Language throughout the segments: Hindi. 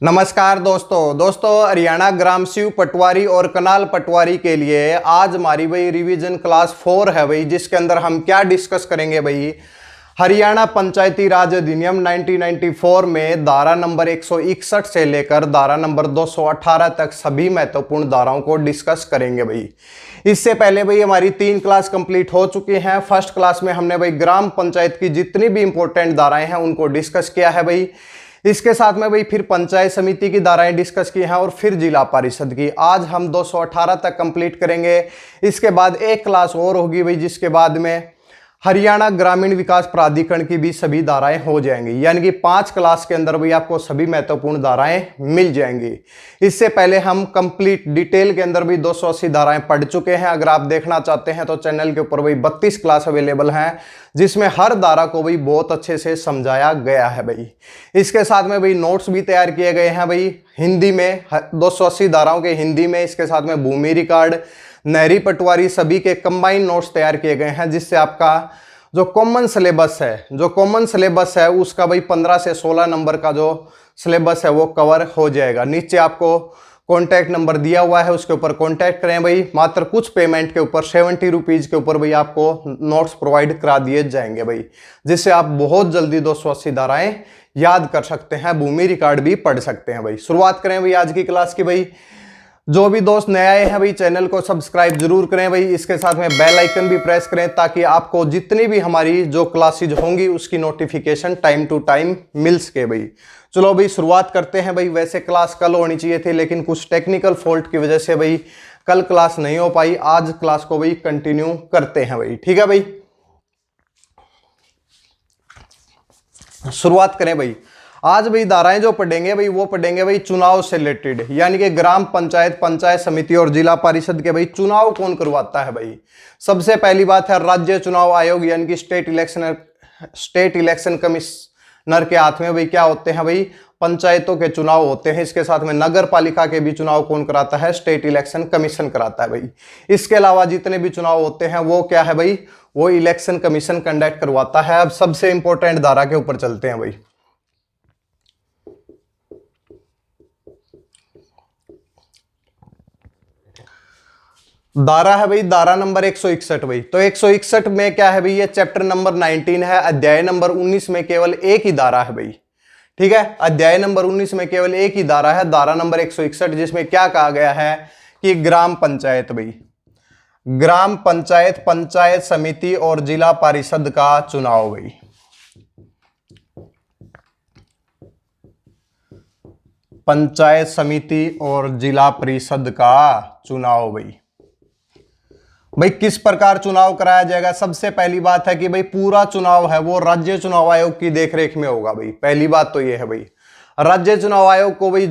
नमस्कार दोस्तों हरियाणा ग्राम शिव पटवारी और कनाल पटवारी के लिए आज हमारी भाई रिवीजन क्लास 4 है भाई, जिसके अंदर हम क्या डिस्कस करेंगे भाई। हरियाणा पंचायती राज अधिनियम 1994 में धारा नंबर 161 से लेकर धारा नंबर 218 तक सभी महत्वपूर्ण धाराओं को डिस्कस करेंगे भाई। इससे पहले भाई हमारी 3 क्लास कंप्लीट हो चुकी हैं। फर्स्ट क्लास में हमने भाई ग्राम पंचायत की जितनी भी इंपॉर्टेंट धाराएं हैं उनको डिस्कस किया है भाई। इसके साथ में भाई फिर पंचायत समिति की धाराएं डिस्कस की हैं और फिर जिला परिषद की। आज हम 218 तक कंप्लीट करेंगे। इसके बाद एक क्लास और होगी भाई, जिसके बाद में हरियाणा ग्रामीण विकास प्राधिकरण की भी सभी धाराएं हो जाएंगी। यानी कि 5 क्लास के अंदर भाई आपको सभी महत्वपूर्ण धाराएं मिल जाएंगी। इससे पहले हम कंप्लीट डिटेल के अंदर भी 280 धाराएं पढ़ चुके हैं। अगर आप देखना चाहते हैं तो चैनल के ऊपर भाई 32 क्लास अवेलेबल हैं, जिसमें हर धारा को भाई बहुत अच्छे से समझाया गया है भाई। इसके साथ में भाई नोट्स भी तैयार किए गए हैं भाई हिंदी में, 280 धाराओं के हिंदी में। इसके साथ में भूमि रिकॉर्ड, नहरी पटवारी सभी के कंबाइंड नोट्स तैयार किए गए हैं, जिससे आपका जो कॉमन सिलेबस है उसका भाई 15 से 16 नंबर का जो सिलेबस है वो कवर हो जाएगा। नीचे आपको कॉन्टैक्ट नंबर दिया हुआ है, उसके ऊपर कॉन्टैक्ट करें भाई। मात्र कुछ पेमेंट के ऊपर 70 रुपीज़ के ऊपर भाई आपको नोट्स प्रोवाइड करा दिए जाएंगे भाई, जिससे आप बहुत जल्दी 280 धाराएं याद कर सकते हैं, भूमि रिकॉर्ड भी पढ़ सकते हैं भाई। शुरुआत करें भाई आज की क्लास की भाई। जो भी दोस्त नए आए हैं भाई चैनल को सब्सक्राइब जरूर करें भाई। इसके साथ में बेल आइकन भी प्रेस करें ताकि आपको जितनी भी हमारी जो क्लासेज होंगी उसकी नोटिफिकेशन टाइम टू टाइम मिल सके भाई। चलो भाई शुरुआत करते हैं भाई। वैसे क्लास कल होनी चाहिए थी, लेकिन कुछ टेक्निकल फॉल्ट की वजह से भाई कल क्लास नहीं हो पाई। आज क्लास को भाई कंटिन्यू करते हैं भाई, ठीक है भाई। शुरुआत करें भाई। आज भाई धाराएं जो पढ़ेंगे भाई वो पढ़ेंगे भाई चुनाव से रिलेटेड, यानी कि ग्राम पंचायत, पंचायत समिति और जिला परिषद के भाई चुनाव कौन करवाता है भाई। सबसे पहली बात है राज्य चुनाव आयोग, यानी कि स्टेट इलेक्शन कमिश्नर के हाथ में भाई क्या होते हैं भाई, पंचायतों के चुनाव होते हैं। इसके साथ में नगर पालिका के भी चुनाव कौन कराता है, स्टेट इलेक्शन कमीशन कराता है भाई। इसके अलावा जितने भी चुनाव होते हैं वो क्या है भाई, वो इलेक्शन कमीशन कंडक्ट करवाता है। अब सबसे इंपॉर्टेंट धारा के ऊपर चलते हैं भाई। धारा है भाई धारा नंबर 161 भाई। तो 161 में क्या है भाई, ये चैप्टर नंबर 19 है। अध्याय नंबर 19 में केवल एक ही धारा है भाई, ठीक है। अध्याय नंबर 19 में केवल एक ही धारा है, धारा नंबर 161, जिसमें क्या कहा गया है कि ग्राम पंचायत भाई, ग्राम पंचायत, पंचायत समिति और जिला परिषद का चुनाव भाई। पंचायत समिति और जिला परिषद का चुनाव भाई। भाई किस प्रकार चुनाव कराया जाएगा। सबसे पहली बात है कि भाई पूरा चुनाव है वो राज्य चुनाव आयोग की देखरेख में होगा भाई। पहली बात तो ये है भाई, राज्य चुनाव आयोग को भाई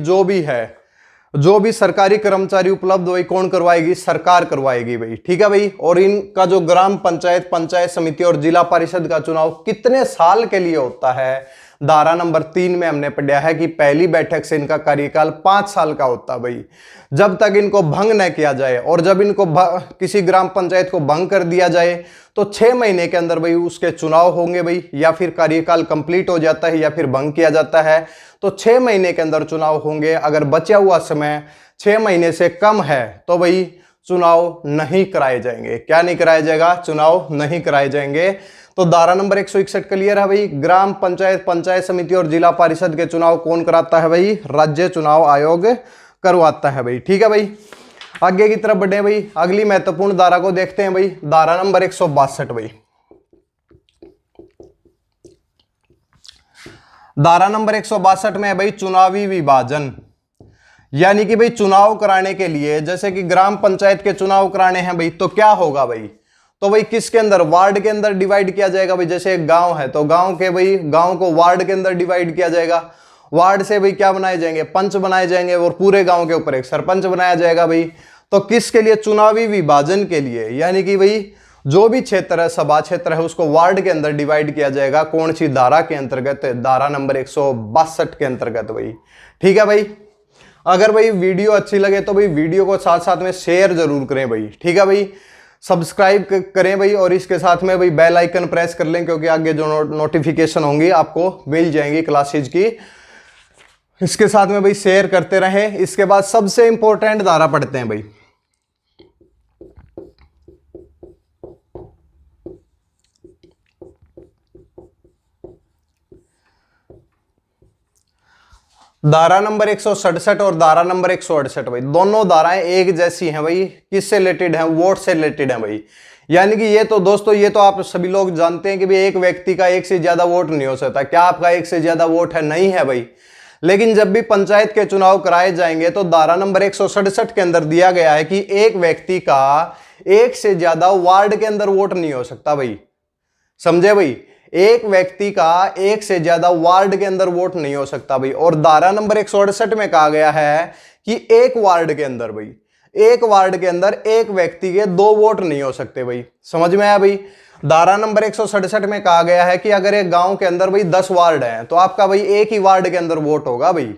जो भी सरकारी कर्मचारी उपलब्ध वही कौन करवाएगी, सरकार करवाएगी भाई, ठीक है भाई। और इनका जो ग्राम पंचायत, पंचायत समिति और जिला परिषद का चुनाव कितने साल के लिए होता है, धारा नंबर 3 में हमने पढ़ा है कि पहली बैठक से इनका कार्यकाल 5 साल का होता है भाई, जब तक इनको भंग न किया जाए। और जब इनको किसी ग्राम पंचायत को भंग कर दिया जाए तो 6 महीने के अंदर भाई उसके चुनाव होंगे भाई। या फिर कार्यकाल कंप्लीट हो जाता है या फिर भंग किया जाता है तो 6 महीने के अंदर चुनाव होंगे। अगर बचा हुआ समय 6 महीने से कम है तो भाई चुनाव नहीं कराए जाएंगे। क्या नहीं कराया जाएगा, चुनाव नहीं कराए जाएंगे। तो धारा नंबर 161 क्लियर है भाई। ग्राम पंचायत, पंचायत समिति और जिला परिषद के चुनाव कौन कराता है भाई, राज्य चुनाव आयोग करवाता है भाई, ठीक है भाई। आगे की तरफ बढ़े भाई, अगली महत्वपूर्ण धारा को देखते हैं भाई। धारा नंबर 162 भाई। धारा नंबर 162 में है भाई चुनावी विभाजन, यानी कि भाई चुनाव कराने के लिए, जैसे कि ग्राम पंचायत के चुनाव कराने हैं भाई, तो क्या होगा भाई, तो भाई किसके अंदर, वार्ड के अंदर डिवाइड किया जाएगा भाई। जैसे एक गांव है तो गांव को वार्ड के अंदर डिवाइड किया जाएगा। वार्ड से भाई क्या बनाए जाएंगे, पंच बनाए जाएंगे और पूरे गांव के ऊपर एक सरपंच बनाया जाएगा भाई। तो किसके लिए, चुनावी विभाजन के लिए, यानी कि भाई जो भी क्षेत्र है, सभा क्षेत्र है, उसको वार्ड के अंदर डिवाइड किया जाएगा। कौन सी धारा के अंतर्गत, धारा नंबर 162 के अंतर्गत भाई, ठीक है भाई। अगर भाई वीडियो अच्छी लगे तो भाई वीडियो को साथ साथ में शेयर जरूर करें भाई, ठीक है भाई। सब्सक्राइब करें भाई और इसके साथ में भाई बेल आइकन प्रेस कर लें, क्योंकि आगे जो नोटिफिकेशन होंगी आपको मिल जाएंगी क्लासेज की। इसके साथ में भाई शेयर करते रहे। इसके बाद सबसे इंपॉर्टेंट धारा पढ़ते हैं भाई। धारा नंबर 167 और धारा नंबर 168 भाई, दोनों धाराएं एक जैसी हैं भाई। किससे रिलेटेड हैं? वोट से रिलेटेड हैं भाई। यानी कि ये तो दोस्तों, ये तो आप सभी लोग जानते हैं कि भाई एक व्यक्ति का एक से ज्यादा वोट नहीं हो सकता। क्या आपका एक से ज्यादा वोट है? नहीं है भाई। लेकिन जब भी पंचायत के चुनाव कराए जाएंगे तो धारा नंबर 167 के अंदर दिया गया है कि एक व्यक्ति का एक से ज्यादा वार्ड के अंदर वोट नहीं हो सकता भाई। समझे भाई? एक व्यक्ति का एक से ज्यादा वार्ड के अंदर वोट नहीं हो सकता भाई। और धारा नंबर 168 में कहा गया है कि एक वार्ड के अंदर भाई, एक वार्ड के अंदर एक व्यक्ति के 2 वोट नहीं हो सकते भाई। समझ में आया भाई? धारा नंबर 167 में कहा गया है कि अगर एक गांव के अंदर भाई 10 वार्ड हैं तो आपका भाई एक ही वार्ड के अंदर वोट होगा भाई।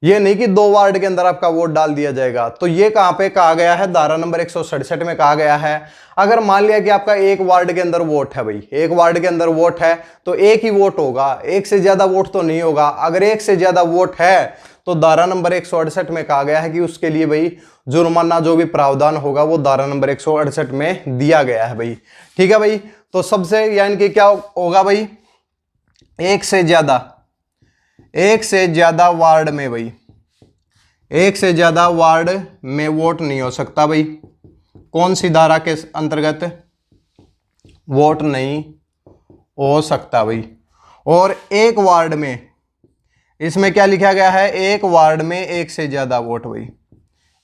ये नहीं कि 2 वार्ड के अंदर आपका वोट डाल दिया जाएगा। तो ये कहां पे कहा गया है? धारा नंबर 167 में कहा गया है। अगर मान लिया कि आपका एक वार्ड के अंदर वोट है भाई, एक वार्ड के अंदर वोट है तो एक ही वोट होगा, एक से ज्यादा वोट तो नहीं होगा। अगर एक से ज्यादा वोट है तो धारा नंबर 168 में कहा गया है कि उसके लिए भाई जुर्माना जो भी प्रावधान होगा वो धारा नंबर 168 में दिया गया है भाई। ठीक है भाई? तो सबसे यानी कि क्या होगा भाई? एक से ज्यादा वार्ड में भाई, एक से ज्यादा वार्ड में वोट नहीं हो सकता भाई। कौन सी धारा के अंतर्गत? वोट नहीं हो सकता भाई। और एक वार्ड में, इसमें क्या लिखा गया है? एक वार्ड में एक से ज्यादा वोट भाई,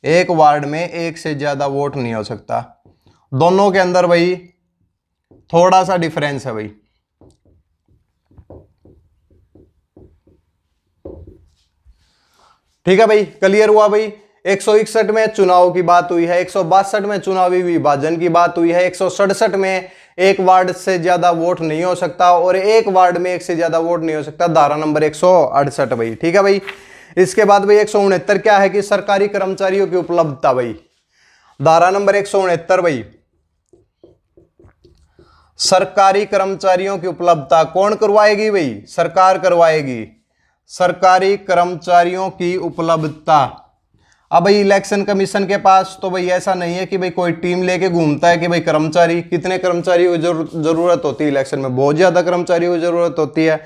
एक वार्ड में एक से ज्यादा वोट नहीं हो सकता। दोनों के अंदर भाई थोड़ा सा डिफरेंस है भाई। ठीक है भाई? क्लियर हुआ भाई? 161 में चुनाव की बात हुई है, 162 में चुनावी विभाजन की बात हुई है, 167 में एक वार्ड से ज्यादा वोट नहीं हो सकता और एक वार्ड में एक से ज्यादा वोट नहीं हो सकता, धारा नंबर 168 भाई। ठीक है भाई? इसके बाद भाई 169 क्या है कि सरकारी कर्मचारियों की उपलब्धता भाई। धारा नंबर 169 भाई, सरकारी कर्मचारियों की उपलब्धता कौन करवाएगी भाई? सरकार करवाएगी। सरकारी कर्मचारियों की उपलब्धता। अब भाई इलेक्शन कमीशन के पास तो भाई ऐसा नहीं है कि भाई कोई टीम लेके घूमता है कि भाई कर्मचारी, कितने कर्मचारियों की जरूरत होती है इलेक्शन में? बहुत ज्यादा कर्मचारियों की जरूरत होती है।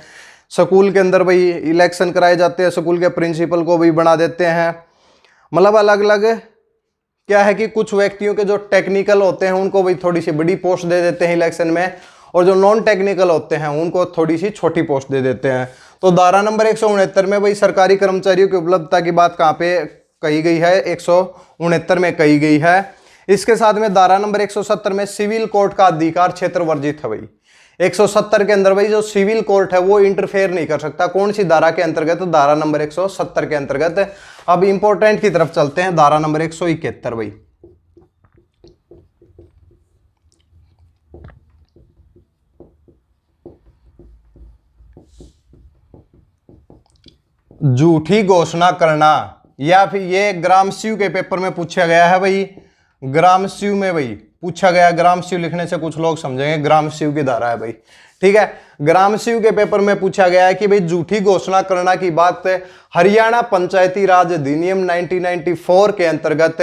स्कूल के अंदर भाई इलेक्शन कराए जाते हैं, स्कूल के प्रिंसिपल को भी बना देते हैं। मतलब अलग अलग क्या है कि कुछ व्यक्तियों के जो टेक्निकल होते हैं उनको भाई थोड़ी सी बड़ी पोस्ट दे देते हैं इलेक्शन में, और जो नॉन टेक्निकल होते हैं उनको थोड़ी सी छोटी पोस्ट दे देते हैं। तो धारा नंबर 169 में भाई सरकारी कर्मचारियों की उपलब्धता की बात कहां पे कही गई है? 169 में कही गई है। इसके साथ में धारा नंबर 170 में सिविल कोर्ट का अधिकार क्षेत्र वर्जित है भाई। 170 के अंदर भाई जो सिविल कोर्ट है वो इंटरफेयर नहीं कर सकता। कौन सी धारा के अंतर्गत? धारा नंबर 170 के अंतर्गत। अब इंपॉर्टेंट की तरफ चलते हैं, धारा नंबर 171 भाई। झूठी घोषणा करना, या फिर ये ग्रामस्यू के पेपर में पूछा गया है भाई। ग्रामस्यू में भाई पूछा गया, ग्रामस्यू लिखने से कुछ लोग समझेंगे ग्रामस्यू की धारा है भाई। ठीक है? ग्रामस्यू के पेपर में पूछा गया है कि भाई झूठी घोषणा करना की बात हरियाणा पंचायती राज अधिनियम 1994 के अंतर्गत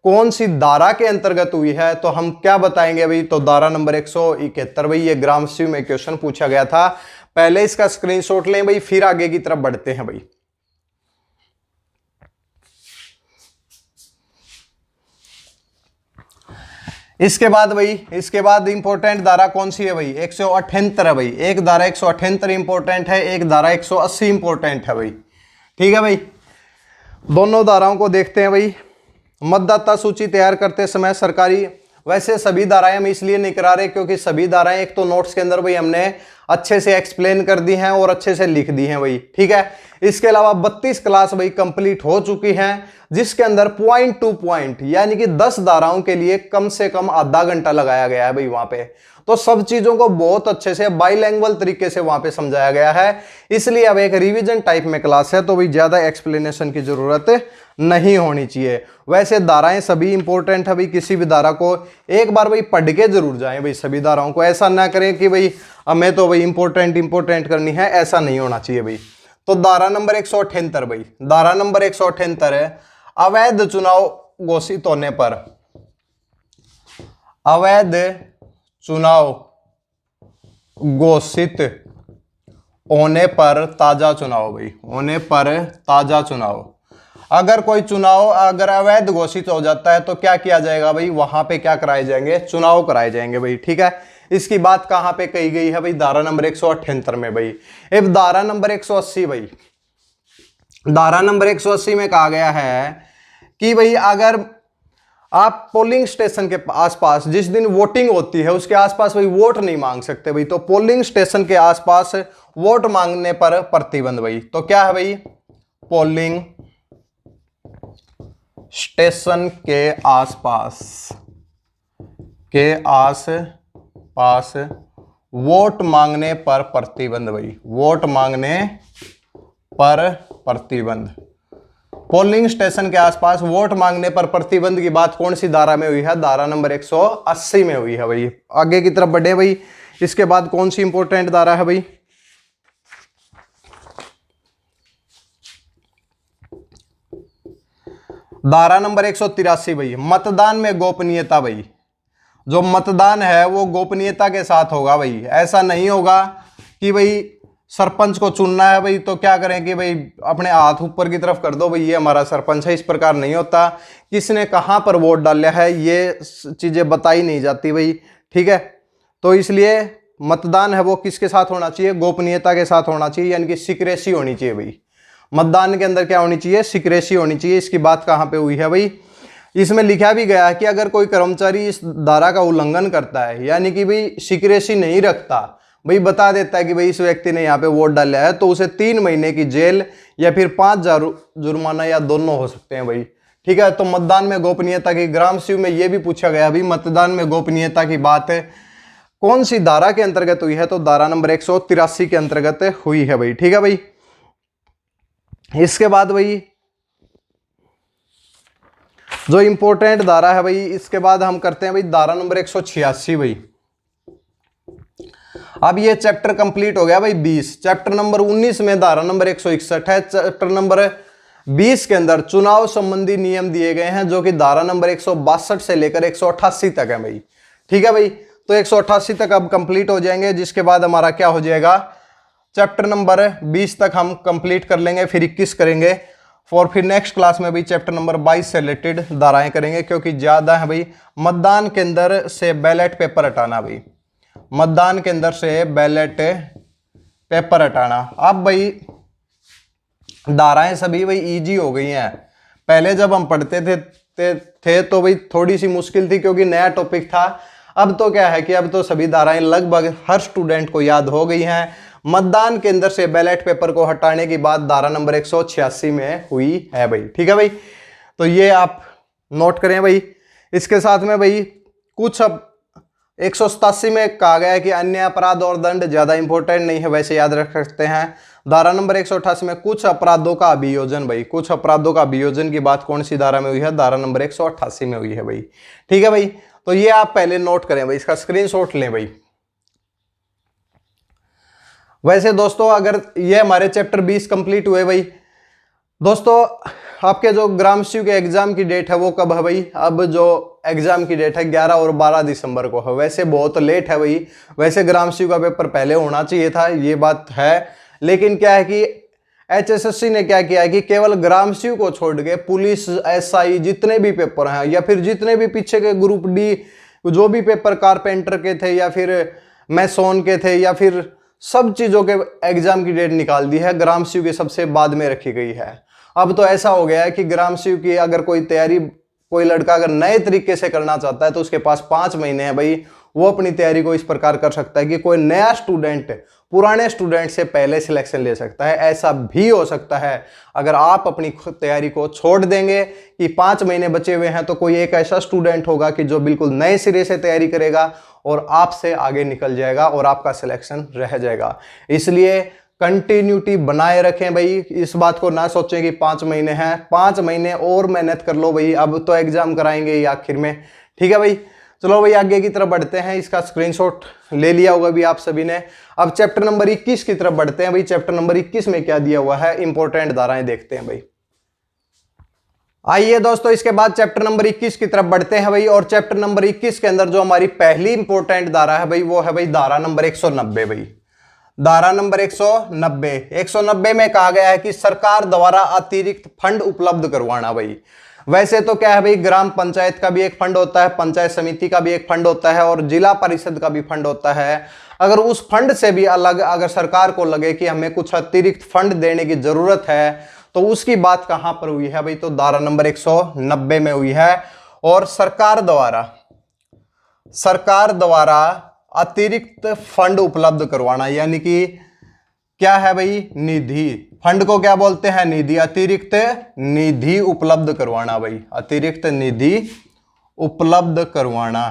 कौन सी धारा के अंतर्गत हुई है? तो हम क्या बताएंगे भाई? तो धारा नंबर 171 भाई। ये ग्रामस्यू में क्वेश्चन पूछा गया था। पहले इसका स्क्रीनशॉट लें भाई, फिर आगे की तरफ बढ़ते हैं भाई। इसके बाद भाई, इसके बाद इंपॉर्टेंट धारा कौन सी है भाई? 178 है भाई। एक धारा 178 इंपॉर्टेंट है, एक धारा 180 इंपॉर्टेंट है भाई। ठीक है भाई? दोनों धाराओं को देखते हैं भाई। मतदाता सूची तैयार करते समय सरकारी, वैसे सभी धाराएं हम इसलिए नहीं करा रहे क्योंकि सभी धाराएं एक तो नोट्स के अंदर भाई हमने अच्छे से एक्सप्लेन कर दी हैं और अच्छे से लिख दी हैं भाई। ठीक है? इसके अलावा 32 क्लास भाई कंप्लीट हो चुकी हैं, जिसके अंदर पॉइंट टू पॉइंट यानी कि 10 धाराओं के लिए कम से कम आधा घंटा लगाया गया है भाई वहां पे। तो सब चीजों को बहुत अच्छे से बाइलैंग्वेज तरीके से वहां पे समझाया गया है। इसलिए अब एक रिवीजन टाइप में क्लास है तो भाई ज्यादा एक्सप्लेनेशन की जरूरत नहीं होनी चाहिए। वैसे धाराएं सभी इंपॉर्टेंट है भाई। किसी भी धारा को एक बार भाई पढ़ के जरूर जाएं भाई। सभी धाराओं को ऐसा ना करें कि भाई हमें तो भाई इंपॉर्टेंट करनी है, ऐसा नहीं होना चाहिए भाई। तो धारा नंबर 178 भाई, धारा नंबर 178 है, अवैध चुनाव घोषित होने पर, अवैध चुनाव घोषित होने पर ताजा चुनाव भाई, होने पर ताजा चुनाव। अगर कोई चुनाव अगर अवैध घोषित हो जाता है तो क्या किया जाएगा भाई, वहां पे क्या कराए जाएंगे, चुनाव कराए जाएंगे भाई। ठीक है, इसकी बात कहां पे कही गई है भाई, धारा नंबर 178 में भाई। अब धारा नंबर 180 भाई, धारा नंबर 180 में कहा गया है कि भाई अगर आप पोलिंग स्टेशन के आसपास जिस दिन वोटिंग होती है उसके आसपास भाई वोट नहीं मांग सकते भाई। तो पोलिंग स्टेशन के आसपास वोट मांगने पर प्रतिबंध भाई। तो क्या है भाई, पोलिंग स्टेशन के आसपास वोट मांगने पर प्रतिबंध भाई, वोट मांगने पर प्रतिबंध। पोलिंग स्टेशन के आसपास वोट मांगने पर प्रतिबंध की बात कौन सी धारा में हुई है, धारा नंबर 180 में हुई है भाई। आगे की तरफ बढ़े भाई, इसके बाद कौन सी इंपॉर्टेंट धारा है भाई, धारा नंबर 183 भाई, मतदान में गोपनीयता भाई। जो मतदान है वो गोपनीयता के साथ होगा भाई। ऐसा नहीं होगा कि भाई सरपंच को चुनना है भाई तो क्या करें कि भाई अपने हाथ ऊपर की तरफ कर दो भाई ये हमारा सरपंच है। इस प्रकार नहीं होता, किसने कहां पर वोट डाला है ये चीजें बताई नहीं जाती भाई। ठीक है, तो इसलिए मतदान है वो किसके साथ होना चाहिए, गोपनीयता के साथ होना चाहिए, यानी कि सीक्रेसी होनी चाहिए भाई। मतदान के अंदर क्या होनी चाहिए, सीक्रेसी होनी चाहिए। इसकी बात कहां पे हुई है भाई, इसमें लिखा भी गया है कि अगर कोई कर्मचारी इस धारा का उल्लंघन करता है, यानी कि भाई सीक्रेसी नहीं रखता भाई, बता देता है कि भाई इस व्यक्ति ने यहाँ पे वोट डाला है, तो उसे 3 महीने की जेल या फिर 5,000 जुर्माना या दोनों हो सकते हैं भाई। ठीक है, तो मतदान में गोपनीयता की, ग्राम सीयू में यह भी पूछा गया भाई मतदान में गोपनीयता की बात है कौन सी धारा के अंतर्गत हुई है, तो धारा नंबर 183 के अंतर्गत हुई है भाई। ठीक है भाई, इसके बाद भाई जो इंपॉर्टेंट धारा है भाई, इसके बाद हम करते हैं भाई धारा नंबर 186 भाई। अब ये चैप्टर कंप्लीट हो गया भाई 20। चैप्टर नंबर 19 में धारा नंबर 161 है। चैप्टर नंबर 20 के अंदर चुनाव संबंधी नियम दिए गए हैं जो कि धारा नंबर 162 से लेकर 188 तक है भाई। ठीक है भाई, तो 188 तक अब कंप्लीट हो जाएंगे, जिसके बाद हमारा क्या हो जाएगा, चैप्टर नंबर 20 तक हम कंप्लीट कर लेंगे, फिर 21 करेंगे और फिर नेक्स्ट क्लास में भी चैप्टर नंबर 22 से रिलेटेड धाराएं करेंगे, क्योंकि ज्यादा है भाई। मतदान केंद्र से बैलेट पेपर हटाना भाई, मतदान केंद्र से बैलेट पेपर हटाना। अब भाई धाराएं सभी भाई इजी हो गई हैं। पहले जब हम पढ़ते थे तो भाई थोड़ी सी मुश्किल थी क्योंकि नया टॉपिक था। अब तो क्या है कि अब तो सभी धाराएं लगभग हर स्टूडेंट को याद हो गई हैं। मतदान केंद्र से बैलेट पेपर को हटाने की बात धारा नंबर 186 में हुई है भाई। ठीक है भाई, तो ये आप नोट करें भाई। इसके साथ में भाई कुछ अब 187 में कहा गया है कि अन्य अपराध और दंड ज्यादा इंपॉर्टेंट नहीं है, वैसे याद रख सकते हैं। धारा नंबर 188 में कुछ अपराधों का अभियोजन भाई, कुछ अपराधों का अभियोजन की बात कौन सी धारा में हुई है, धारा नंबर 188 में हुई है भाई। ठीक है भाई, तो ये आप पहले नोट करें भाई, इसका स्क्रीनशॉट लें भाई। वैसे दोस्तों अगर ये हमारे चैप्टर 20 कंप्लीट हुए भाई, दोस्तों आपके जो ग्राम सीयू के एग्जाम की डेट है वो कब है भाई, अब जो एग्जाम की डेट है 11 और 12 दिसंबर को है। वैसे बहुत लेट है भाई, वैसे ग्राम सीयू का पेपर पहले होना चाहिए था, ये बात है। लेकिन क्या है कि HSSC ने क्या किया है कि केवल ग्राम सीयू को छोड़ के पुलिस, SI जितने भी पेपर हैं या फिर जितने भी पीछे के ग्रुप डी जो भी पेपर कारपेंटर के थे या फिर मैसोन के थे या फिर सब चीजों के एग्जाम की डेट निकाल दी है, ग्राम सीयू की सबसे बाद में रखी गई है। अब तो ऐसा हो गया है कि ग्राम सीयू की अगर कोई तैयारी, कोई लड़का अगर नए तरीके से करना चाहता है तो उसके पास 5 महीने हैं भाई, वो अपनी तैयारी को इस प्रकार कर सकता है कि कोई नया स्टूडेंट पुराने स्टूडेंट से पहले सिलेक्शन ले सकता है। ऐसा भी हो सकता है अगर आप अपनी तैयारी को छोड़ देंगे कि 5 महीने बचे हुए हैं तो कोई एक ऐसा स्टूडेंट होगा कि जो बिल्कुल नए सिरे से तैयारी करेगा और आपसे आगे निकल जाएगा और आपका सिलेक्शन रह जाएगा। इसलिए कंटिन्यूटी बनाए रखें भाई, इस बात को ना सोचें कि 5 महीने हैं, 5 महीने और मेहनत कर लो भाई, अब तो एग्जाम कराएंगे ही आखिर में। ठीक है भाई, चलो भाई आगे की तरफ बढ़ते हैं, इसका स्क्रीनशॉट ले लिया होगा भी आप सभी ने। अब चैप्टर नंबर 21 की तरफ बढ़ते हैं भाई। चैप्टर नंबर 21 में क्या दिया हुआ है, इंपॉर्टेंट धाराएं देखते हैं भाई। आइए दोस्तों, इसके बाद चैप्टर नंबर 21 की तरफ बढ़ते हैं भाई। और चैप्टर नंबर 21 के अंदर जो हमारी पहली इंपॉर्टेंट धारा है भाई, वो है भाई धारा नंबर 190 भाई। धारा नंबर 190 में कहा गया है कि सरकार द्वारा अतिरिक्त फंड उपलब्ध करवाना भाई। वैसे तो क्या है भाई, ग्राम पंचायत का भी एक फंड होता है, पंचायत समिति का भी एक फंड होता है और जिला परिषद का भी फंड होता है। अगर उस फंड से भी अलग अगर सरकार को लगे कि हमें कुछ अतिरिक्त फंड देने की जरूरत है, तो उसकी बात कहां पर हुई है भाई, तो धारा नंबर 190 में हुई है। और सरकार द्वारा अतिरिक्त फंड उपलब्ध करवाना, यानी कि क्या है भाई, निधि। फंड को क्या बोलते हैं, निधि। अतिरिक्त निधि उपलब्ध करवाना भाई, अतिरिक्त निधि उपलब्ध करवाना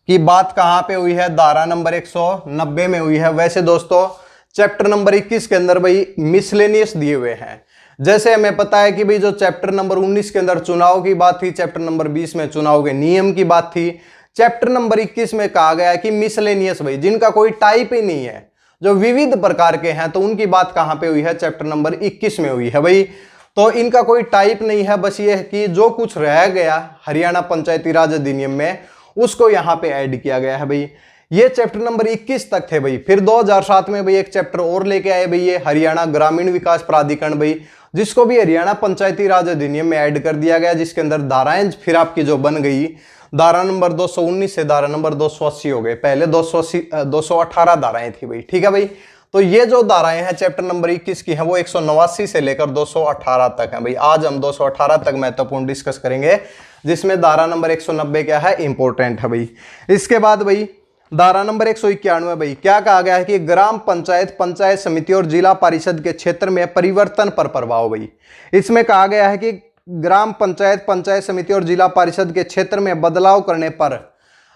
की बात कहां पे हुई है, धारा नंबर 190 में हुई है। वैसे दोस्तों चैप्टर नंबर 21 के अंदर भाई मिसलेनियस दिए हुए हैं। जैसे हमें पता है कि भाई जो चैप्टर नंबर 19 के अंदर चुनाव की बात थी, चैप्टर नंबर 20 में चुनाव के नियम की बात थी, चैप्टर नंबर 21 में कहा गया है कि मिसलेनियस भाई, जिनका कोई टाइप ही नहीं है, जो विविध प्रकार के हैं, तो उनकी बात कहां पे हुई है, चैप्टर नंबर 21 में हुई है भाई। तो इनका कोई टाइप नहीं है, बस ये है कि जो कुछ रह गया हरियाणा पंचायती राज अधिनियम में, उसको यहां पे ऐड किया गया है भाई। ये चैप्टर नंबर 21 तक थे भाई। फिर 2007 में भाई एक चैप्टर और लेके आए भाई, ये हरियाणा ग्रामीण विकास प्राधिकरण भाई, जिसको भी हरियाणा पंचायती राज अधिनियम में ऐड कर दिया गया, जिसके अंदर धाराएं फिर आपकी जो बन गई, धारा नंबर 219 से धारा नंबर 280 हो गए। पहले 218 धाराएं थी भाई, ठीक है भाई। तो ये जो धाराएं हैं चैप्टर नंबर 21 की हैं, वो 189 से लेकर 218 तक हैं भाई। आज हम 218 तक महत्वपूर्ण डिस्कस करेंगे, जिसमें धारा नंबर 190 क्या है, इंपॉर्टेंट है भाई। इसके बाद भाई धारा नंबर 191 भाई, क्या कहा गया है कि ग्राम पंचायत, पंचायत समिति और जिला परिषद के क्षेत्र में परिवर्तन पर प्रभाव भाई। इसमें कहा गया है कि ग्राम पंचायत, पंचायत समिति और जिला परिषद के क्षेत्र में बदलाव करने पर,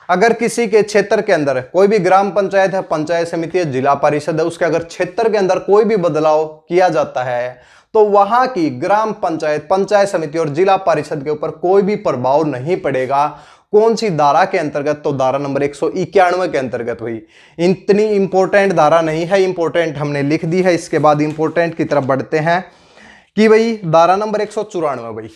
अगर किसी के क्षेत्र के अंदर कोई भी ग्राम पंचायत है, पंचायत समिति है, जिला परिषद है, उसके अगर क्षेत्र के अंदर कोई भी बदलाव किया जाता है, तो वहां की ग्राम पंचायत, पंचायत समिति और जिला परिषद के ऊपर कोई भी प्रभाव नहीं पड़ेगा। कौन सी धारा के अंतर्गत, तो धारा नंबर 191 के अंतर्गत हुई। इतनी इंपॉर्टेंट धारा नहीं है, इंपॉर्टेंट हमने लिख दी है। इसके बाद इंपॉर्टेंट की तरफ बढ़ते हैं कि भाई धारा नंबर 194 भाई,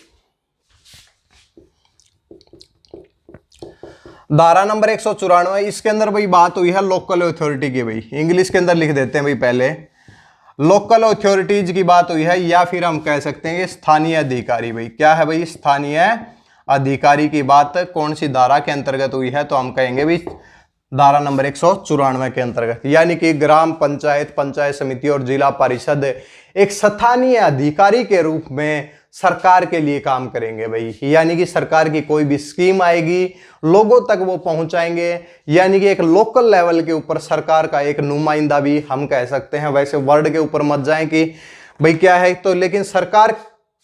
धारा नंबर 194, इसके अंदर भाई बात हुई है लोकल अथॉरिटी की भाई। इंग्लिश के अंदर लिख देते हैं भाई, पहले लोकल अथॉरिटीज की बात हुई है, या फिर हम कह सकते हैं स्थानीय अधिकारी भाई। क्या है भाई, स्थानीय अधिकारी की बात कौन सी धारा के अंतर्गत हुई है, तो हम कहेंगे भी धारा नंबर 194 के अंतर्गत। यानी कि ग्राम पंचायत, पंचायत समिति और जिला परिषद एक स्थानीय अधिकारी के रूप में सरकार के लिए काम करेंगे भाई। यानी कि सरकार की कोई भी स्कीम आएगी, लोगों तक वो पहुंचाएंगे। यानी कि एक लोकल लेवल के ऊपर सरकार का एक नुमाइंदा भी हम कह सकते हैं। वैसे वर्ड के ऊपर मत जाएं कि भाई क्या है, तो लेकिन सरकार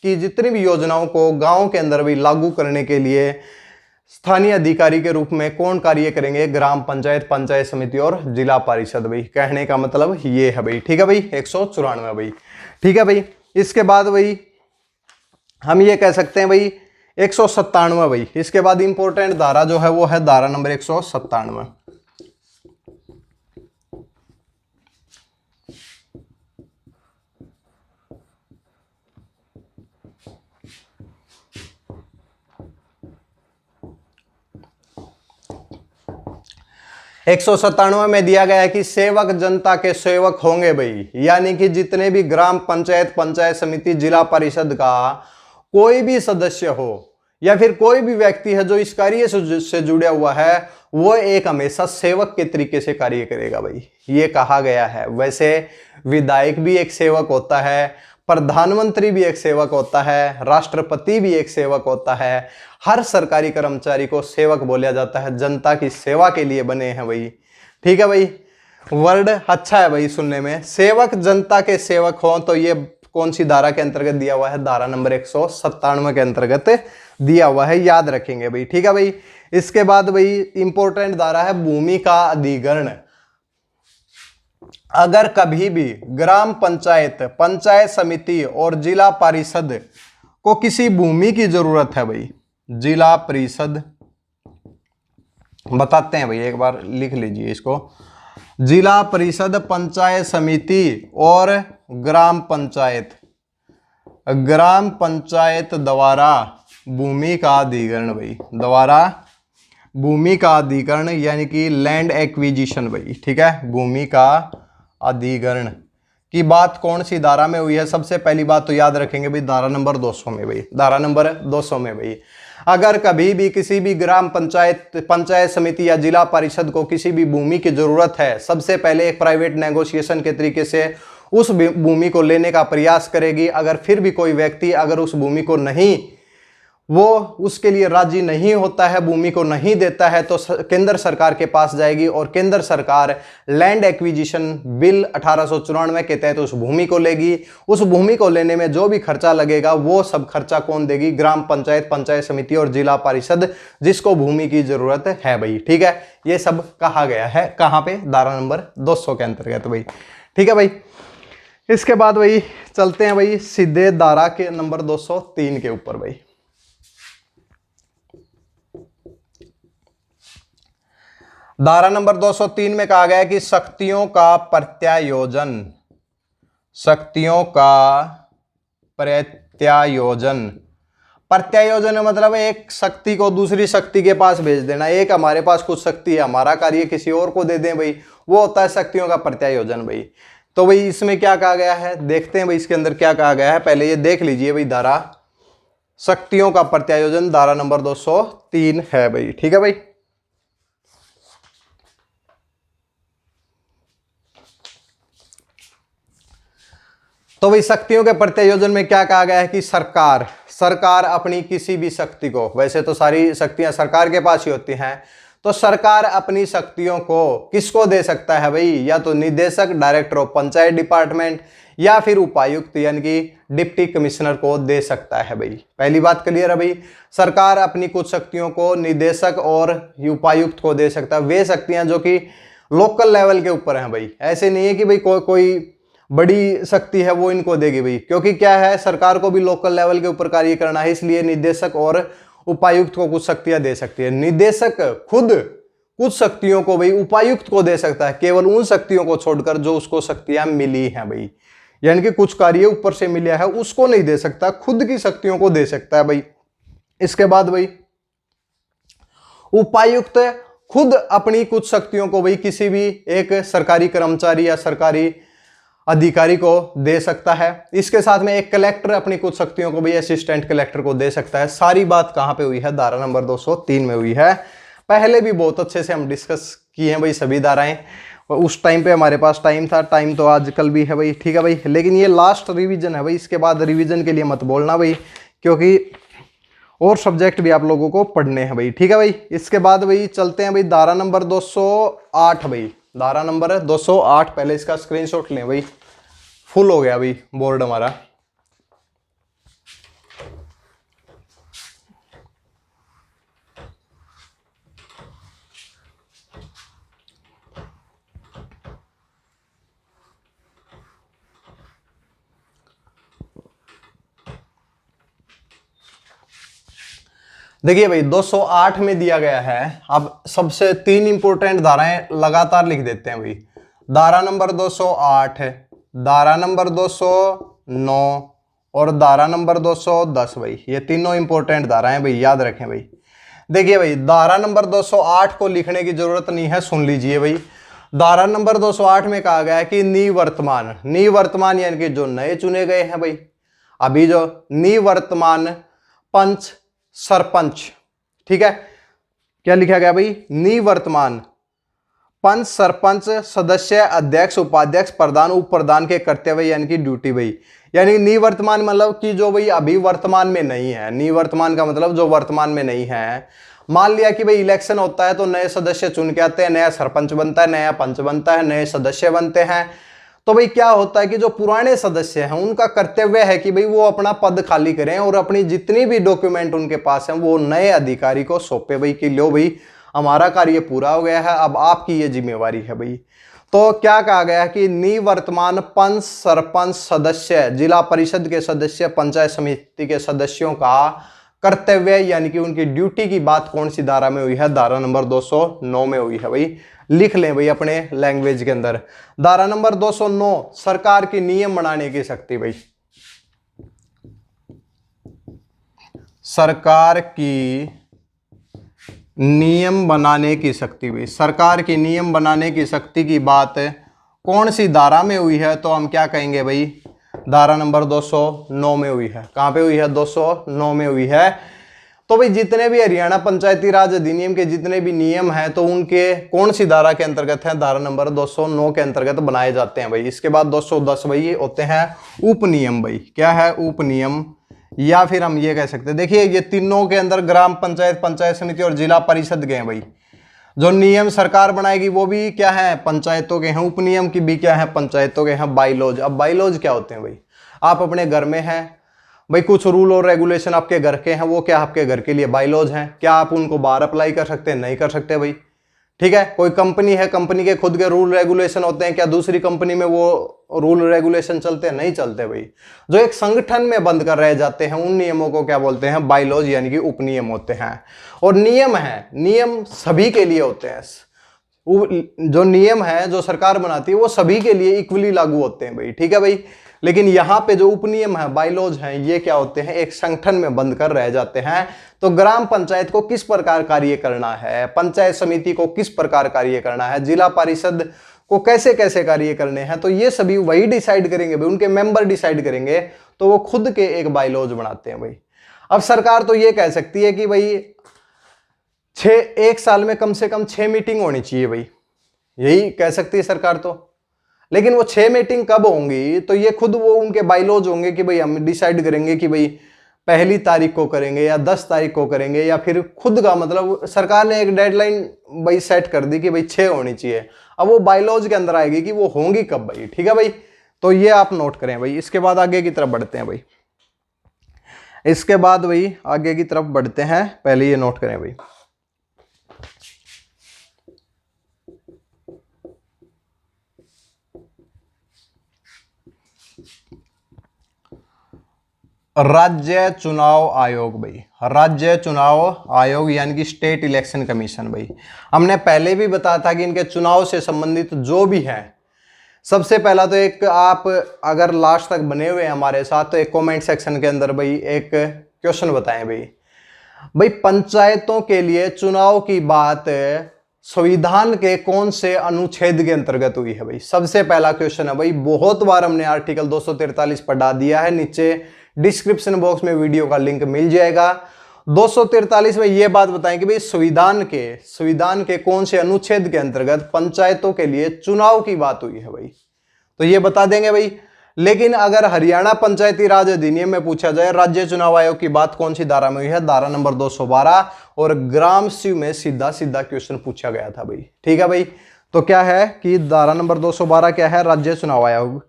की जितनी भी योजनाओं को गांव के अंदर भी लागू करने के लिए स्थानीय अधिकारी के रूप में कौन कार्य करेंगे, ग्राम पंचायत, पंचायत समिति और जिला परिषद भाई। कहने का मतलब ये है भाई, ठीक है भाई, 194 भाई, ठीक है भाई। इसके बाद भाई हम ये कह सकते हैं भाई 197 भाई। इसके बाद इंपॉर्टेंट धारा जो है वो है धारा नंबर 197। 197 में दिया गया है कि सेवक जनता के सेवक होंगे भाई। यानी कि जितने भी ग्राम पंचायत, पंचायत समिति, जिला परिषद का कोई भी सदस्य हो या फिर कोई भी व्यक्ति है जो इस कार्य से जुड़ा हुआ है, वो एक हमेशा सेवक के तरीके से कार्य करेगा भाई, ये कहा गया है। वैसे विधायक भी एक सेवक होता है, प्रधानमंत्री भी एक सेवक होता है, राष्ट्रपति भी एक सेवक होता है। हर सरकारी कर्मचारी को सेवक बोला जाता है, जनता की सेवा के लिए बने हैं भाई, ठीक है भाई। वर्ड अच्छा है भाई सुनने में, सेवक जनता के सेवक हो। तो ये कौन सी धारा के अंतर्गत दिया हुआ है, धारा नंबर 197 के अंतर्गत दिया हुआ है, याद रखेंगे भाई, ठीक है भाई। इसके बाद भाई इंपॉर्टेंट धारा है भूमि का अधिग्रहण। अगर कभी भी ग्राम पंचायत, पंचायत समिति और जिला परिषद को किसी भूमि की जरूरत है भाई, जिला परिषद, बताते हैं भाई, एक बार लिख लीजिए इसको, जिला परिषद, पंचायत समिति और ग्राम पंचायत द्वारा भूमि का अधिग्रहण भाई, द्वारा भूमि का अधिग्रहण यानी कि लैंड एक्विजिशन भाई, ठीक है। भूमि का अधिग्रहण की बात कौन सी धारा में हुई है? सबसे पहली बात तो याद रखेंगे भाई, धारा नंबर 200 में भाई, धारा नंबर 200 में भाई। अगर कभी भी किसी भी ग्राम पंचायत समिति या जिला परिषद को किसी भी भूमि की जरूरत है, सबसे पहले एक प्राइवेट नेगोशिएशन के तरीके से उस भूमि को लेने का प्रयास करेगी। अगर फिर भी कोई व्यक्ति अगर उस भूमि को नहीं, वो उसके लिए राजी नहीं होता है, भूमि को नहीं देता है, तो केंद्र सरकार के पास जाएगी और केंद्र सरकार लैंड एक्विजिशन बिल 1894 के तहत उस भूमि को लेगी। उस भूमि को लेने में जो भी खर्चा लगेगा वो सब खर्चा कौन देगी? ग्राम पंचायत, पंचायत समिति और जिला परिषद, जिसको भूमि की जरूरत है भाई, ठीक है। ये सब कहा गया है कहां पे? धारा नंबर 200 के अंतर्गत भाई, ठीक है भाई। इसके बाद भाई चलते हैं भाई सीधे धारा के नंबर 203 के ऊपर भाई। धारा नंबर 203 में कहा गया है कि शक्तियों का प्रत्यायोजन, शक्तियों का प्रत्यायोजन, प्रत्यायोजन मतलब एक शक्ति को दूसरी शक्ति के पास भेज देना। एक हमारे पास कुछ शक्ति है, हमारा कार्य किसी और को दे दें भाई, वो होता है शक्तियों का प्रत्यायोजन भाई। तो भाई इसमें क्या कहा गया है, देखते हैं भाई इसके अंदर क्या कहा गया है। पहले ये देख लीजिए भाई, धारा शक्तियों का प्रत्यायोजन धारा नंबर 203 है भाई, ठीक है भाई। तो भाई शक्तियों के प्रत्यायोजन में क्या कहा गया है कि सरकार अपनी किसी भी शक्ति को, वैसे तो सारी शक्तियां सरकार के पास ही होती हैं, तो सरकार अपनी शक्तियों को किसको दे सकता है भाई? या तो निदेशक, डायरेक्टर ऑफ पंचायत डिपार्टमेंट, या फिर उपायुक्त यानी कि डिप्टी कमिश्नर को दे सकता है भाई। पहली बात क्लियर है भाई, सरकार अपनी कुछ शक्तियों को निदेशक और उपायुक्त को दे सकता है। वे शक्तियां जो कि लोकल लेवल के ऊपर हैं भाई, ऐसे नहीं है कि भाई कोई बड़ी शक्ति है वो इनको देगी भाई, क्योंकि क्या है, सरकार को भी लोकल लेवल के ऊपर कार्य करना है, इसलिए निदेशक और उपायुक्त को कुछ शक्तियां दे सकती है। निदेशक खुद कुछ शक्तियों को भाई उपायुक्त को दे सकता है, केवल उन शक्तियों को छोड़कर जो उसको शक्तियां मिली हैं भाई, यानी कि कुछ कार्य ऊपर से मिला है उसको नहीं दे सकता, खुद की शक्तियों को दे सकता है भाई। इसके बाद भाई उपायुक्त खुद अपनी कुछ शक्तियों को भाई किसी भी एक सरकारी कर्मचारी या सरकारी अधिकारी को दे सकता है। इसके साथ में एक कलेक्टर अपनी कुछ शक्तियों को भी असिस्टेंट कलेक्टर को दे सकता है। सारी बात कहां पे हुई है? धारा नंबर 203 में हुई है। पहले भी बहुत अच्छे से हम डिस्कस किए हैं भाई सभी धाराएं, उस टाइम पे हमारे पास टाइम था, टाइम तो आजकल भी है भाई, ठीक है भाई। लेकिन ये लास्ट रिवीजन है भाई, इसके बाद रिवीजन के लिए मत बोलना भाई, क्योंकि और सब्जेक्ट भी आप लोगों को पढ़ने हैं भाई, ठीक है भाई। इसके बाद भाई चलते हैं भाई धारा नंबर 208 भाई, धारा नंबर 208, पहले इसका स्क्रीनशॉट लें भाई, फुल हो गया भाई बोर्ड हमारा। देखिए भाई 208 में दिया गया है, अब सबसे 3 इंपोर्टेंट धाराएं लगातार लिख देते हैं भाई। धारा नंबर 208, धारा नंबर 209 और धारा नंबर 210 भाई, ये तीनों इंपोर्टेंट धाराएं भाई, याद रखें भाई। देखिए भाई धारा नंबर 208 को लिखने की जरूरत नहीं है, सुन लीजिए भाई। धारा नंबर 208 में कहा गया है कि निवर्तमान यानी कि जो नए चुने गए हैं भाई, अभी जो निवर्तमान पंच सरपंच, ठीक है, क्या लिखा गया भाई? निवर्तमान पंच, सरपंच, सदस्य, अध्यक्ष, उपाध्यक्ष, प्रधान, उप प्रधान के कर्तव्य यानी कि ड्यूटी भाई, यानी निवर्तमान मतलब कि जो भाई अभी वर्तमान में नहीं है। निवर्तमान का मतलब जो वर्तमान में नहीं है। मान लिया कि भाई इलेक्शन होता है तो नए सदस्य चुन के आते हैं, नया सरपंच बनता है, नया पंच बनता है, नए सदस्य बनते हैं। तो भाई क्या होता है कि जो पुराने सदस्य हैं उनका कर्तव्य है कि भाई वो अपना पद खाली करें और अपनी जितनी भी डॉक्यूमेंट उनके पास हैं वो नए अधिकारी को सौंपे भाई, कि लो भाई हमारा कार्य पूरा हो गया है, अब आपकी ये जिम्मेवारी है भाई। तो क्या कहा गया कि निवर्तमान पंच, सरपंच, सदस्य, जिला परिषद के सदस्य, पंचायत समिति के सदस्यों का कर्तव्य यानी कि उनकी ड्यूटी की बात कौन सी धारा में हुई है? धारा नंबर 209 में हुई है भाई। लिख लें भाई अपने लैंग्वेज के अंदर। धारा नंबर 209 सरकार की नियम बनाने की शक्ति भाई। सरकार की नियम बनाने की शक्ति भाई। सरकार की नियम बनाने की शक्ति की बात कौन सी धारा में हुई है? तो हम क्या कहेंगे भाई? धारा नंबर 209 में हुई है। कहां पे हुई है? 209 में हुई है। तो भाई जितने भी हरियाणा पंचायती राज अधिनियम के जितने भी नियम हैं तो उनके कौन सी धारा के अंतर्गत है? धारा नंबर 209 के अंतर्गत बनाए जाते हैं भाई। इसके बाद 210 भाई ये होते हैं उपनियम भाई। क्या है? उपनियम, या फिर हम ये कह सकते हैं, देखिए ये तीनों के अंदर ग्राम पंचायत, पंचायत समिति और जिला परिषद के हैं भाई। जो नियम सरकार बनाएगी वो भी क्या है? पंचायतों के हैं। उपनियम की भी क्या है? पंचायतों के हैं। बाईलॉज, अब बाईलॉज क्या होते हैं भाई? आप अपने घर में हैं भाई, कुछ रूल और रेगुलेशन आपके घर के हैं, वो क्या आपके घर के लिए बाईलॉज हैं। क्या आप उनको बाहर अप्लाई कर सकते हैं? नहीं कर सकते भाई। ठीक है, कोई कंपनी है, कंपनी के खुद के रूल रेगुलेशन होते हैं, क्या दूसरी कंपनी में वो रूल रेगुलेशन चलते हैं? नहीं चलते भाई। जो एक संगठन में बंद कर रह जाते हैं उन नियमों को क्या बोलते हैं? बाईलॉज यानी कि उपनियम होते हैं। और नियम है, नियम सभी के लिए होते हैं। जो नियम है जो सरकार बनाती है वो सभी के लिए इक्वली लागू होते हैं भाई। ठीक है भाई। लेकिन यहाँ पे जो उपनियम है, बाईलॉज हैं, ये क्या होते हैं? एक संगठन में बंद कर रह जाते हैं। तो ग्राम पंचायत को किस प्रकार कार्य करना है, पंचायत समिति को किस प्रकार कार्य करना है, जिला परिषद को कैसे कैसे कार्य करने हैं, तो ये सभी वही डिसाइड करेंगे भाई, उनके मेंबर डिसाइड करेंगे। तो वो खुद के एक बाईलॉज बनाते हैं भाई। अब सरकार तो ये कह सकती है कि भाई एक साल में कम से कम 6 मीटिंग होनी चाहिए भाई, यही कह सकती है सरकार तो। लेकिन वो 6 मीटिंग कब होंगी? तो ये खुद वो उनके बाईलॉज होंगे कि भाई हम डिसाइड करेंगे कि भाई 1 तारीख को करेंगे या 10 तारीख को करेंगे, या फिर खुद का मतलब सरकार ने एक डेडलाइन भाई सेट कर दी कि भाई 6 होनी चाहिए। अब वो बाईलॉज के अंदर आएगी कि वो होंगी कब भाई। ठीक है भाई, तो ये आप नोट करें भाई। इसके बाद आगे की तरफ बढ़ते हैं भाई। इसके बाद भाई आगे की तरफ बढ़ते हैं, पहले ये नोट करें भाई। राज्य चुनाव आयोग भाई। राज्य चुनाव आयोग यानी कि स्टेट इलेक्शन कमीशन भाई। हमने पहले भी बताया था कि इनके चुनाव से संबंधित जो भी है, सबसे पहला तो एक आप अगर लास्ट तक बने हुए हैं हमारे साथ तो एक कमेंट सेक्शन के अंदर भाई एक क्वेश्चन बताएं भाई पंचायतों के लिए चुनाव की बात संविधान के कौन से अनुच्छेद के अंतर्गत हुई है भाई। सबसे पहला क्वेश्चन है भाई, बहुत बार हमने आर्टिकल 243 पढ़ा दिया है, नीचे डिस्क्रिप्शन बॉक्स में वीडियो का लिंक मिल जाएगा। 243 में यह बात बताएं कि भाई संविधान के कौन से अनुच्छेद के अंतर्गत पंचायतों के लिए चुनाव की बात हुई है भाई, तो ये बता देंगे भाई। लेकिन अगर हरियाणा पंचायती राज अधिनियम में पूछा जाए राज्य चुनाव आयोग की बात कौन सी धारा में हुई है, धारा नंबर 212, और ग्राम स्यू में सीधा सीधा क्वेश्चन पूछा गया था भाई। ठीक है भाई, तो क्या है कि धारा नंबर 212 क्या है? राज्य चुनाव आयोग।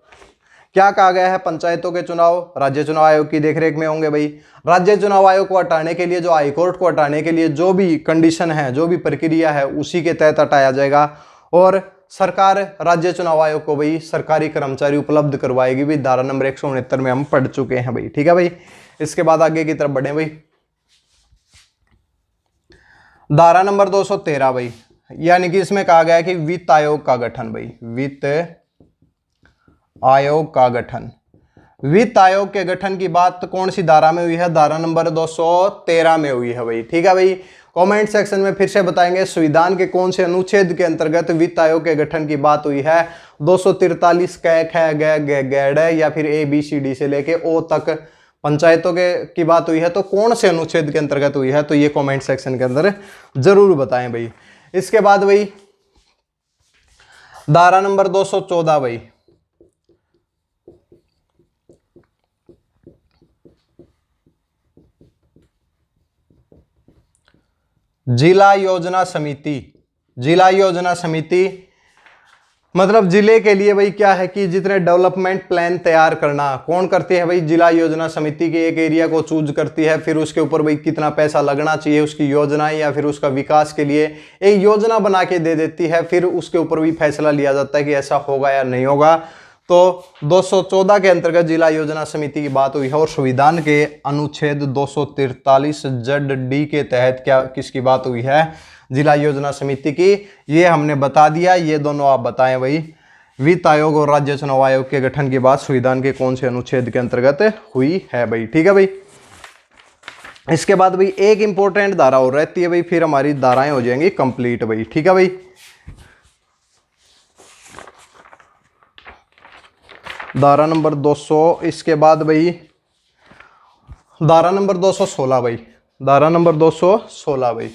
क्या कहा गया है? पंचायतों के चुनाव राज्य चुनाव आयोग की देखरेख में होंगे भाई। राज्य चुनाव आयोग को हटाने के लिए, जो हाईकोर्ट को हटाने के लिए जो भी कंडीशन है, जो भी प्रक्रिया है, उसी के तहत हटाया जाएगा। और सरकार राज्य चुनाव आयोग को भाई सरकारी कर्मचारी उपलब्ध करवाएगी भी, धारा नंबर 169 में हम पढ़ चुके हैं भाई। ठीक है भाई, इसके बाद आगे की तरफ बढ़े भाई। धारा नंबर 213 भाई, यानी कि इसमें कहा गया है कि वित्त आयोग का गठन भाई। वित्त आयोग का गठन, वित्त आयोग के गठन की बात कौन सी धारा में हुई है? धारा नंबर 213 में हुई है भाई। ठीक है भाई, कमेंट सेक्शन में फिर से बताएंगे संविधान के कौन से अनुच्छेद के अंतर्गत वित्त आयोग के गठन की बात हुई है। 243 क ख ग ग या फिर ABCD से लेके O तक पंचायतों के की बात हुई है, तो कौन से अनुच्छेद के अंतर्गत हुई है, तो ये कमेंट सेक्शन के अंदर जरूर बताएं भाई। इसके बाद भाई धारा नंबर 214 भाई, जिला योजना समिति। जिला योजना समिति मतलब जिले के लिए भाई क्या है कि जितने डेवलपमेंट प्लान तैयार करना कौन करती है भाई? जिला योजना समिति के एक एरिया को चूज करती है, फिर उसके ऊपर भाई कितना पैसा लगना चाहिए उसकी योजना या फिर उसका विकास के लिए एक योजना बना के दे देती है, फिर उसके ऊपर भी फैसला लिया जाता है कि ऐसा होगा या नहीं होगा। तो 214 के अंतर्गत जिला योजना समिति की बात हुई है और संविधान के अनुच्छेद 243 ZD के तहत क्या किसकी बात हुई है, जिला योजना समिति की। ये हमने बता दिया, ये दोनों आप बताएं भाई। वित्त आयोग और राज्य चुनाव आयोग के गठन की बात संविधान के कौन से अनुच्छेद के अंतर्गत हुई है भाई, ठीक है भाई। इसके बाद भाई एक इंपॉर्टेंट धारा और रहती है भाई, फिर हमारी धाराएं हो जाएंगी कंप्लीट भाई, ठीक है भाई। धारा नंबर 200, इसके बाद भाई धारा नंबर 216 भाई, धारा नंबर 216 भाई,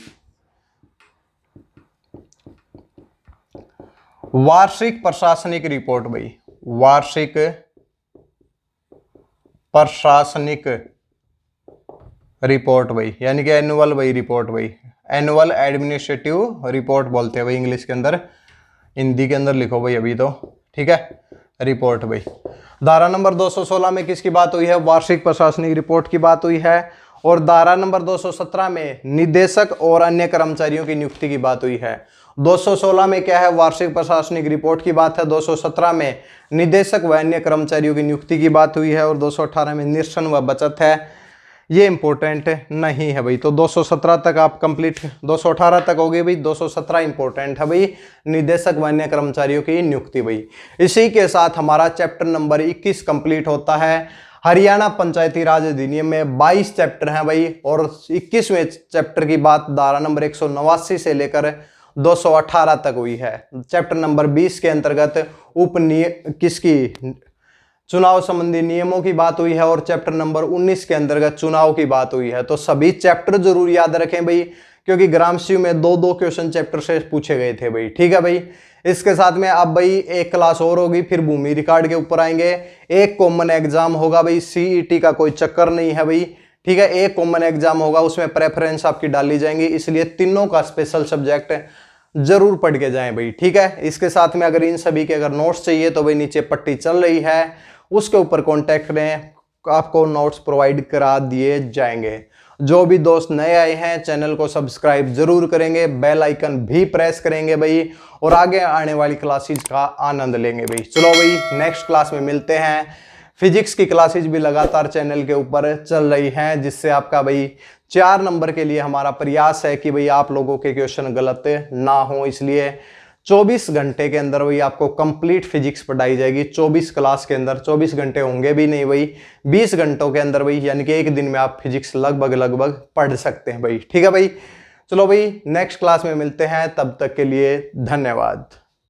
वार्षिक प्रशासनिक रिपोर्ट भाई, वार्षिक प्रशासनिक रिपोर्ट भाई, यानी कि एनुअल भाई रिपोर्ट भाई, एनुअल एडमिनिस्ट्रेटिव रिपोर्ट बोलते हैं भाई इंग्लिश के अंदर, हिंदी के अंदर लिखो भाई अभी तो, ठीक है, रिपोर्ट भाई। धारा नंबर 216 में किसकी बात हुई है, वार्षिक प्रशासनिक रिपोर्ट की बात हुई है। और धारा नंबर 217 में निदेशक और अन्य कर्मचारियों की नियुक्ति की बात हुई है। 216 में क्या है, वार्षिक प्रशासनिक रिपोर्ट की बात है। 217 में निदेशक व अन्य कर्मचारियों की नियुक्ति की बात हुई है। और 218 में निरसन व बचत है, ये इंपॉर्टेंट नहीं है भाई। तो 217 तक आप कंप्लीट, 218 तक हो गई भाई, 217 इंपॉर्टेंट है भाई, निदेशक व अन्य कर्मचारियों की नियुक्ति भाई। इसी के साथ हमारा चैप्टर नंबर 21 कंप्लीट होता है। हरियाणा पंचायती राज अधिनियम में 22 चैप्टर हैं भाई, और 21वें चैप्टर की बात धारा नंबर 189 से लेकर 218 तक हुई है। चैप्टर नंबर 20 के अंतर्गत किसकी चुनाव संबंधी नियमों की बात हुई है, और चैप्टर नंबर 19 के अंतर्गत चुनाव की बात हुई है। तो सभी चैप्टर जरूर याद रखें भाई, क्योंकि ग्रामस्यू में 2-2 क्वेश्चन चैप्टर से पूछे गए थे भाई, ठीक है भाई। इसके साथ में अब भाई एक क्लास और होगी, फिर भूमि रिकॉर्ड के ऊपर आएंगे। एक कॉमन एग्जाम होगा भाई, सीईटी का कोई चक्कर नहीं है भाई, ठीक है। एक कॉमन एग्जाम होगा, उसमें प्रेफरेंस आपकी डाली जाएंगी, इसलिए तीनों का स्पेशल सब्जेक्ट जरूर पढ़ के जाएं भाई, ठीक है। इसके साथ में अगर इन सभी के अगर नोट्स चाहिए तो भाई नीचे पट्टी चल रही है, उसके ऊपर कांटेक्ट करें, आपको नोट्स प्रोवाइड करा दिए जाएंगे। जो भी दोस्त नए आए हैं चैनल को सब्सक्राइब जरूर करेंगे, बेल आइकन भी प्रेस करेंगे भाई, और आगे आने वाली क्लासेज का आनंद लेंगे भाई। चलो भाई नेक्स्ट क्लास में मिलते हैं। फिजिक्स की क्लासेज भी लगातार चैनल के ऊपर चल रही हैं, जिससे आपका भाई 4 नंबर के लिए हमारा प्रयास है कि भाई आप लोगों के क्वेश्चन गलत ना हो, इसलिए 24 घंटे के अंदर वही आपको कंप्लीट फिजिक्स पढ़ाई जाएगी। 24 क्लास के अंदर 24 घंटे होंगे भी नहीं भाई, 20 घंटों के अंदर भाई, यानी कि एक दिन में आप फिजिक्स लगभग पढ़ सकते हैं भाई, ठीक है भाई। चलो भाई नेक्स्ट क्लास में मिलते हैं, तब तक के लिए धन्यवाद।